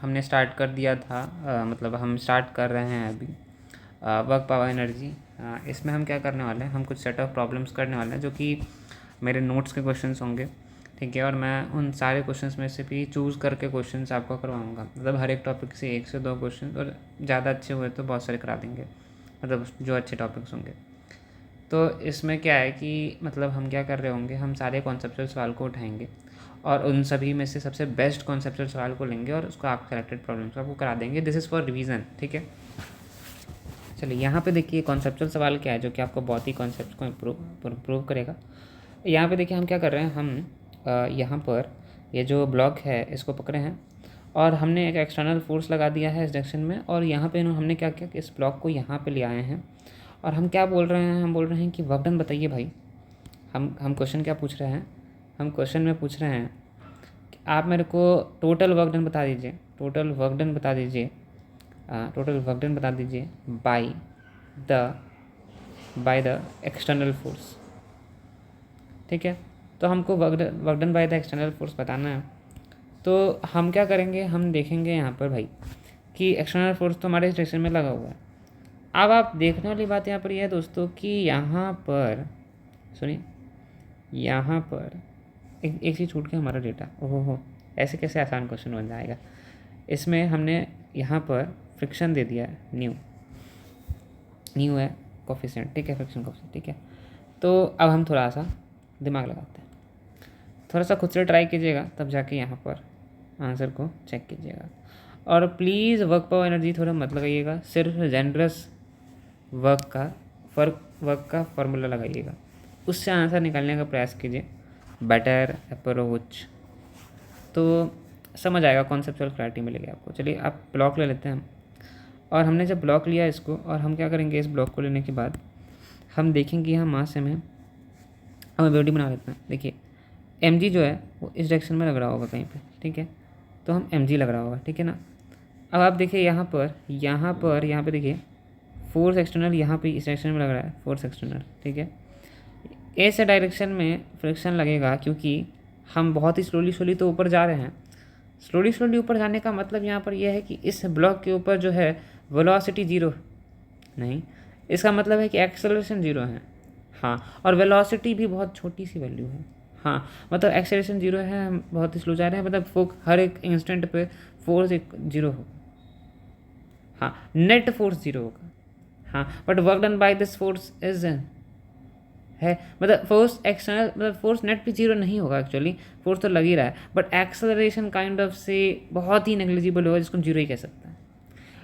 हमने स्टार्ट कर दिया था, मतलब हम स्टार्ट कर रहे हैं अभी वर्क पावर एनर्जी। इसमें हम क्या करने वाले हैं, हम कुछ सेट ऑफ प्रॉब्लम्स करने वाले हैं जो कि मेरे नोट्स के क्वेश्चंस होंगे, ठीक है। और मैं उन सारे क्वेश्चंस में से भी चूज़ करके क्वेश्चंस आपको करवाऊँगा, मतलब हर एक टॉपिक से 1 से 2 क्वेश्चन, और ज़्यादा अच्छे हुए तो बहुत सारे करा देंगे, मतलब जो अच्छे टॉपिक्स होंगे। तो इसमें क्या है कि मतलब हम क्या कर रहे होंगे, हम सारे कॉन्सेप्चुअल सवाल को उठाएंगे और उन सभी में से सबसे बेस्ट कॉन्सेप्चुअल सवाल को लेंगे और उसको आप सेलेक्टेड प्रॉब्लम्स को आपको करा देंगे। दिस इज़ फॉर रिवीजन, ठीक है। चलिए यहाँ पे देखिए कॉन्सेप्चुअल सवाल क्या है जो कि आपको बहुत ही कॉन्सेप्ट को इम्प्रूव करेगा। यहाँ पे देखिए हम क्या कर रहे हैं, हम यहाँ पर ये जो ब्लॉक है इसको पकड़े हैं और हमने एक एक्सटर्नल फोर्स लगा दिया है इस डायरेक्शन में, और यहाँ पे हमने क्या किया कि इस ब्लॉक को यहाँ पे ले आए हैं और हम क्या बोल रहे हैं, हम बोल रहे हैं कि वर्क डन बताइए भाई। हम क्वेश्चन क्या पूछ रहे हैं, हम क्वेश्चन में पूछ रहे हैं कि आप मेरे को टोटल वर्क डन बता दीजिए, टोटल वर्क डन बता दीजिए, टोटल वर्क डन बता दीजिए बाय द एक्सटर्नल फोर्स, ठीक है। तो हमको work done by the external force बताना है। तो हम क्या करेंगे, हम देखेंगे यहाँ पर भाई कि एक्सटर्नल फोर्स तो हमारे स्टेशन में लगा हुआ है। अब आप देखने वाली बात यहाँ पर यह है दोस्तों कि यहाँ पर सुनिए, यहाँ पर एक चीज़ छूट गया हमारा डेटा। ओहो हो, ऐसे कैसे आसान क्वेश्चन बन जाएगा। इसमें हमने यहाँ पर फ्रिक्शन दे दिया है, न्यू है कोफिशिएंट, ठीक है, फ्रिक्शन कोफिशिएंट, ठीक है। तो अब हम थोड़ा सा दिमाग लगाते हैं, थोड़ा सा खुद से ट्राई कीजिएगा, तब जाके यहाँ पर आंसर को चेक कीजिएगा। और प्लीज़ वर्क पावर एनर्जी थोड़ा मत लगाइएगा, सिर्फ जेनरस वर्क का फॉर्मूला लगाइएगा, उससे आंसर निकालने का प्रयास कीजिए, बेटर अप्रोच, तो समझ आएगा, कॉन्सेप्चुअल क्लैरिटी मिलेगी आपको। चलिए आप ब्लॉक ले लेते हैं हम, और हमने जब ब्लॉक लिया इसको, और हम क्या करेंगे, इस ब्लॉक को लेने के बाद हम देखेंगे यहाँ मास में हम वीडियो बना लेते हैं। देखिए mg जो है वो इस डायरेक्शन में लग रहा होगा कहीं पे, ठीक है, तो हम mg लग रहा होगा, ठीक है ना। अब आप देखिए यहाँ पे देखिए फोर्स एक्सटर्नल यहाँ पे इस डायरेक्शन में लग रहा है, फोर्स एक्सटर्नल, ठीक है। ऐसे डायरेक्शन में फ्रिक्शन लगेगा क्योंकि हम बहुत ही स्लोली तो ऊपर जा रहे हैं। स्लोली ऊपर जाने का मतलब यहाँ पर यह है कि इस ब्लॉक के ऊपर जो है वेलोसिटी जीरो नहीं, इसका मतलब है कि एक्सेलरेशन जीरो है, हाँ, और वेलोसिटी भी बहुत छोटी सी वैल्यू है, हाँ, मतलब एक्सेलरेशन जीरो है, हम बहुत ही स्लो जा रहे हैं, मतलब हर एक इंस्टेंट पे फोर्स एक जीरो होगा, हाँ, नेट फोर्स जीरो होगा, हाँ, but work done by this force is है, मतलब फोर्स एक्सटर्नल, मतलब फोर्स नेट भी जीरो नहीं होगा, एक्चुअली फोर्स तो लग ही रहा है, बट एक्सेलरेशन काइंड ऑफ से बहुत ही नेग्लिजिबल होगा, जिसको हम जीरो ही कह सकते हैं।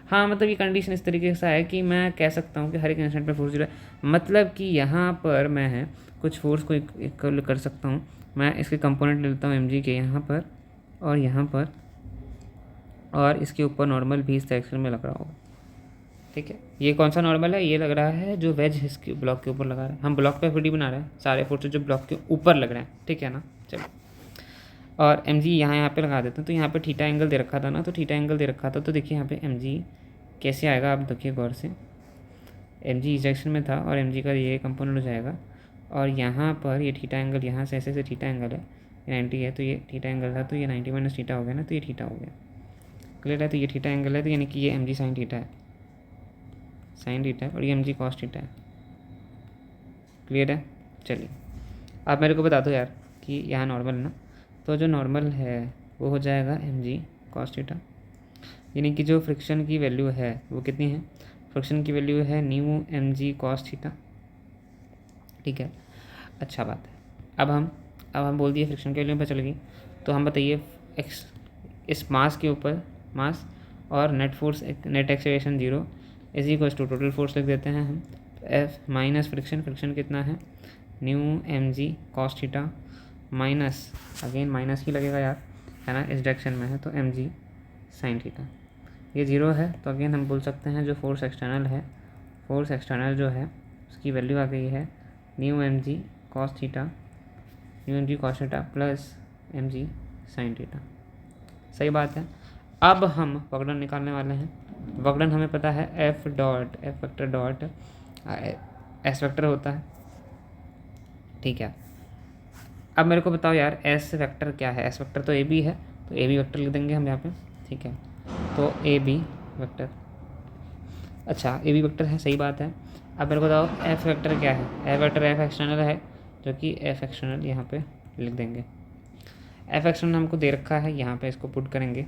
हाँ, मतलब ये कंडीशन इस तरीके से है कि मैं कह सकता हूँ कि हर एक इंस्टेंट पे फोर्स जीरो है, मतलब कि यहाँ पर मैं कुछ फोर्स को इक्वल कर सकता हूँ। मैं इसके कंपोनेंट ले लेता हूँ mg के यहाँ पर और यहाँ पर, और इसके ऊपर नॉर्मल भी इस डायरेक्शन में लग रहा होगा, ठीक है। ये कौन सा नॉर्मल है, ये लग रहा है जो वेज इसके ब्लॉक के ऊपर लगा रहा है, हम ब्लॉक पे वीडियो बना रहे हैं, सारे फोर्सेज जो ब्लॉक के ऊपर लग रहे हैं, ठीक है ना। चलो, और mg यहाँ पे लगा देते हैं, तो यहाँ पे थीटा एंगल दे रखा था ना, तो थीटा एंगल दे रखा था, तो देखिए यहाँ पे mg कैसे आएगा, आप देखिए गौर से, mg इस डायरेक्शन में था और mg का ये कंपोनेंट हो जाएगा, और यहाँ पर ये थीटा एंगल यहाँ से ऐसे थीटा एंगल है, ये 90 है, तो ये थीटा एंगल था, तो ये 90 माइनस थीटा हो गया ना, तो ये थीटा हो गया, क्लियर है। तो ये थीटा एंगल है, तो यानी कि ये mg साइन थीटा है, और ये mg कॉस थीटा है, क्लियर है। चलिए आप मेरे को बता दो यार कि यहाँ नॉर्मल ना, तो जो नॉर्मल है वो हो जाएगा mg कॉस थीटा, यानी कि जो फ्रिक्शन की वैल्यू है वो कितनी है, फ्रिक्शन की वैल्यू है न्यू mg कॉस थीटा, ठीक है। अच्छा बात है, अब हम बोल दिए फ्रिक्शन की वैल्यू पता चल गई, तो हम बताइए एक्स इस मास के ऊपर मास और net force, net acceleration zero is equals to total force लिख देते हैं हम, एफ माइनस फ्रिक्शन कितना है, mu mg cos theta minus, again minus ही लगेगा यार, है ना, इस डायरेक्शन में है, तो mg साइन थीटा, ये जीरो है, तो अगेन हम बोल सकते हैं जो फोर्स एक्सटर्नल है, फोर्स एक्सटर्नल जो है उसकी वैल्यू आ गई है mu mg cos theta, new mg cos theta plus mg sine theta, सही बात है। अब हम वर्क डन निकालने वाले हैं, वर्क डन हमें पता है F vector dot S vector होता है, ठीक है। अब मेरे को बताओ यार एस वेक्टर क्या है, एस वेक्टर तो ए बी है, तो ए बी वेक्टर लिख देंगे हम यहाँ पे, ठीक है। तो ए बी वेक्टर, अच्छा ए बी वेक्टर है, सही बात है। अब मेरे को बताओ एफ वेक्टर क्या है। एफ वेक्टर एफ एक्सटर्नल है, जो कि एफ एक्सटर्नल यहाँ पे लिख देंगे। एफ एक्सटर्नल हमको दे रखा है, यहाँ पे इसको पुट करेंगे,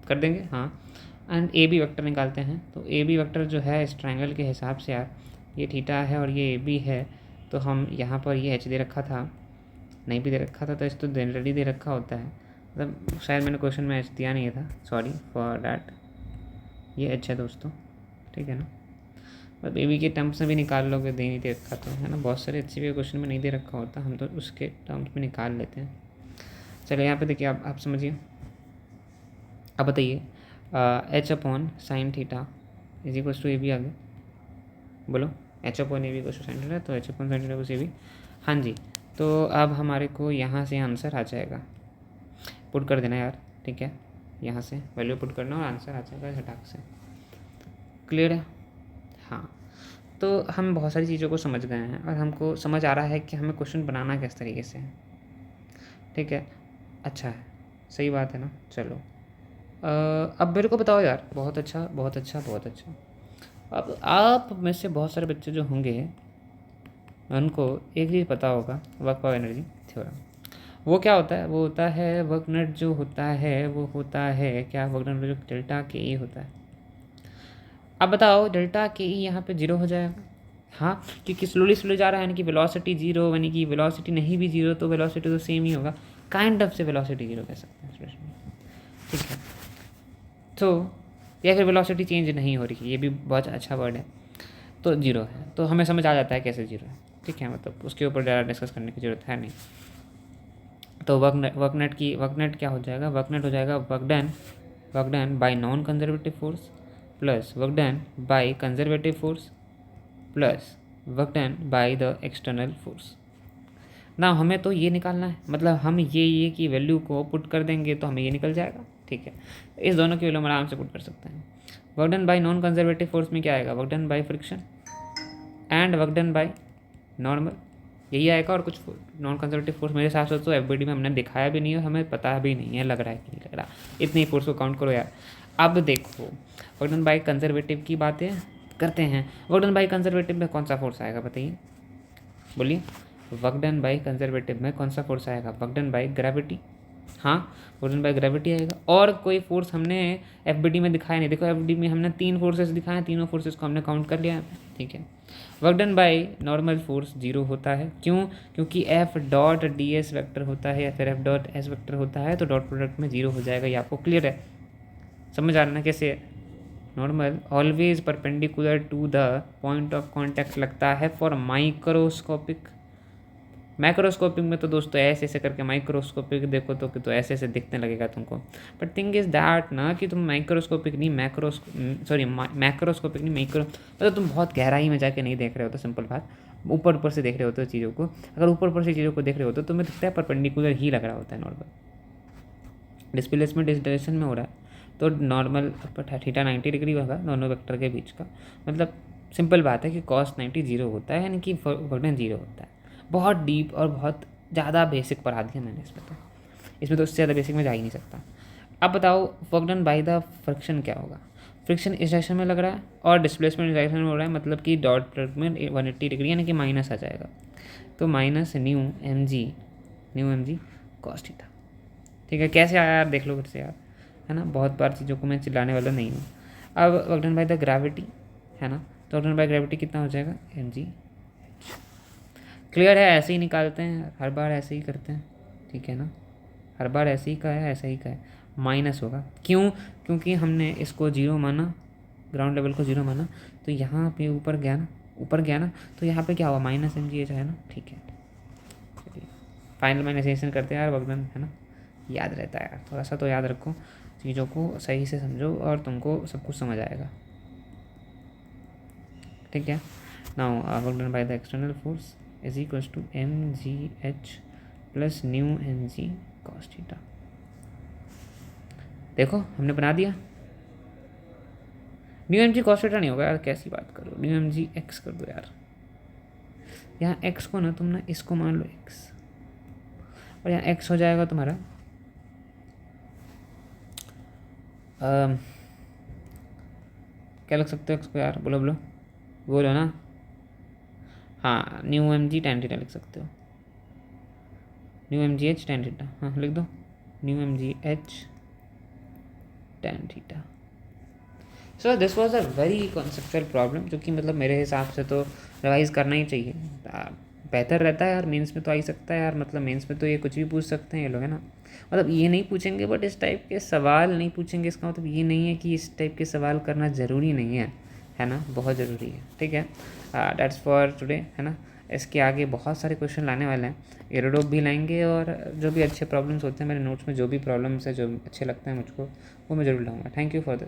कर देंगे हाँ। एंड ए बी वेक्टर निकालते हैं। तो ए बी वेक्टर जो है इस ट्रायंगल के हिसाब से यार, ये थीटा है और ये ए बी है, तो हम यहाँ पर ये एच दे रखा था, नहीं भी दे रखा था तो इस तो ऑलरेडी दे रखा होता है, मतलब शायद मैंने क्वेश्चन में एच दिया नहीं था, सॉरी फॉर डैट। ये एच है दोस्तों, ठीक है ना। मतलब ए बी के टर्म्स में भी निकाल लोगे, दे नहीं दे रखा तो, है ना। बहुत सारे अच्छे भी क्वेश्चन में नहीं दे रखा होता, हम तो उसके टर्म्स में निकाल लेते हैं। चलिए यहाँ पे देखिए, आप समझिए। अब बताइए H upon sine theta is equal to A B, आगे बोलो। H upon A B equal to sine theta, तो H upon sine theta equal A B. हाँ जी, तो अब हमारे को यहाँ से आंसर आ जाएगा, पुट कर देना यार, ठीक है। यहाँ से वैल्यू पुट करना और आंसर आ जाएगा झटाक से। क्लियर है? हाँ, तो हम बहुत सारी चीज़ों को समझ गए हैं और हमको समझ आ रहा है कि हमें क्वेश्चन बनाना किस तरीके से है, ठीक है। अच्छा है, सही बात है ना। चलो अब मेरे को बताओ यार, बहुत अच्छा बहुत अच्छा बहुत अच्छा। अब आप में से बहुत सारे बच्चे जो होंगे उनको एक चीज़ पता होगा, वर्क पावर एनर्जी थ्योरम। वो क्या होता है? वो होता है वर्क नट जो होता है वो होता है क्या, वर्क नट जो डेल्टा के ई होता है। अब बताओ डेल्टा के ई यहाँ पे जीरो हो जाएगा, हाँ, क्योंकि स्लोली जा रहा है, यानी कि वेलोसिटी जीरो, यानी कि वेलोसिटी नहीं भी जीरो तो वेलोसिटी तो सेम ही होगा, काइंड ऑफ से वेलोसिटी जीरो कह सकते हैं एक्सप्रेशन में, ठीक है। तो या फिर वेलोसिटी चेंज नहीं हो रही, ये भी बहुत अच्छा वर्ड है, तो जीरो है, तो हमें समझ आ जाता है कैसे जीरो है, ठीक है। मतलब उसके ऊपर ज़्यादा डिस्कस करने की ज़रूरत है नहीं। तो वर्क नेट क्या हो जाएगा? वर्क नेट हो जाएगा work done bye non conservative force plus work done by conservative force plus work done by the external force. ना हमें तो ये निकालना है, मतलब हम ये की वैल्यू को पुट कर देंगे तो हमें ये निकल जाएगा, ठीक है। इस दोनों की वैल्यू हम आराम से पुट कर सकते हैं। Work done bye non conservative force में क्या आएगा? Work done by friction and work done by normal, यही आएगा। और कुछ नॉन कंजर्वेटिव फोर्स मेरे हिसाब से तो एफबीडी में हमने दिखाया भी नहीं है, हमें पता भी नहीं है, लग रहा है कि नहीं लग रहा, इतने ही फोर्स को काउंट करो यार। अब देखो वर्क डन बाय कंजर्वेटिव की बातें करते हैं। वर्क डन बाय कंजर्वेटिव में कौन सा फोर्स आएगा बताइए, बोलिए। वर्क डन बाय कंजर्वेटिव में कौन सा फोर्स आएगा? वर्क डन बाय ग्रेविटी, हाँ, वर्क डन बाय ग्रेविटी आएगा। और कोई फोर्स हमने एफबीडी में दिखाया नहीं। देखो एफबीडी में हमने 3 फोर्सेस दिखाए हैं, तीनों फोर्सेस को हमने काउंट कर लिया है, ठीक है। Work done by normal force zero होता है, क्यों? क्योंकि F dot D S vector होता है या फिर एफ डॉट एस वैक्टर होता है, तो डॉट प्रोडक्ट में जीरो हो जाएगा। ये आपको क्लियर है? समझ आ रहा ना कैसे? Normal always perpendicular to the point of contact लगता है फॉर माइक्रोस्कोपिक। माइक्रोस्कोपिक में तो दोस्तों ऐसे ऐसे करके माइक्रोस्कोपिक देखो तो ऐसे ऐसे दिखने लगेगा तुमको। बट थिंग इज़ दैट ना कि तुम माइक्रोस्कोपिक नहीं मैक्रोस्कोपिक नहीं मतलब तुम बहुत गहराई में जाके नहीं देख रहे हो, तो सिंपल बात, ऊपर से देख रहे होते हो चीज़ों को। अगर ऊपर से चीज़ों को देख रहे होते तो तुम्हें दिखता है परपेंडिकुलर ही लग रहा होता है। नॉर्मल डिस्प्लेसमेंट इस डायरेक्शन में हो रहा है तो नॉर्मल थीटा 90 डिग्री होगा दोनों वेक्टर के बीच का। मतलब सिंपल बात है कि कॉस 90 जीरो होता है, यानी कि वर्क जीरो होता है। बहुत डीप और बहुत ज़्यादा बेसिक पढ़ा दिया मैंने इसमें तो उससे ज़्यादा बेसिक में जा ही नहीं सकता। अब बताओ work done by the friction क्या होगा? फ्रिक्शन इस डायरेक्शन में लग रहा है और डिस्प्लेसमेंट इस डायरेक्शन में हो रहा है, मतलब कि डॉट प्रोडक्ट में 180 डिग्री यानी कि माइनस आ जाएगा, तो minus mu m g cos theta, ठीक है। कैसे आया यार देख लो फिर से यार, है ना। बहुत बार चीज़ों को मैं चिल्लाने वाला नहीं हूँ। अब work done by the gravity है ना, तो वर्क डन बाय ग्रेविटी कितना हो जाएगा? M G. क्लियर है? ऐसे ही निकालते हैं, हर बार ऐसे ही करते हैं, ठीक है ना। हर बार ऐसे ही का है, ऐसा ही का है, माइनस होगा। क्यों? क्योंकि हमने इसको जीरो माना, ग्राउंड लेवल को जीरो माना, तो यहाँ पे ऊपर गया ना, तो यहाँ पे क्या हुआ? माइनस एम जी एच है ना, ठीक है। चलिए फाइनल माइनसाइजेशन करते हैं यार, वर्क डन है ना, याद रहता है यार, थोड़ा सा तो याद रखो, चीज़ों को सही से समझो और तुमको सब कुछ समझ आएगा, ठीक है। Now work done by the external force is equals to m g h plus mu m g cos theta. देखो हमने बना दिया। Mu m g cos theta नहीं होगा यार, कैसी बात करो, न्यू एम जी एक्स कर दो यार। यहाँ एक्स को ना तुम ना इसको मान लो एक्स, और यहाँ एक्स हो जाएगा तुम्हारा क्या लिख सकते हो एक्स को यार, बोलो बोलो बोलो ना। हाँ mu m g tan theta लिख सकते हो, mu m g h tan theta, हाँ लिख दो mu m g h tan theta. So this was a very conceptual problem, जो कि मतलब मेरे हिसाब से तो रिवाइज करना ही चाहिए, बेहतर रहता है यार। मेंस में तो आ ही सकता है यार, मतलब मेंस में तो ये कुछ भी पूछ सकते हैं ये लोग, है ना। मतलब ये नहीं पूछेंगे बट इस टाइप के सवाल नहीं पूछेंगे, इसका मतलब ये नहीं है कि इस टाइप के सवाल करना ज़रूरी नहीं है ना, बहुत ज़रूरी है। ठीक है, डेट्स फॉर टुडे, है ना। इसके आगे बहुत सारे क्वेश्चन लाने वाले हैं, एरोडोप भी लाएंगे, और जो भी अच्छे प्रॉब्लम्स होते हैं मेरे नोट्स में, जो भी प्रॉब्लम्स है जो अच्छे लगते हैं मुझको, वो मैं ज़रूर लाऊंगा। Thank you for the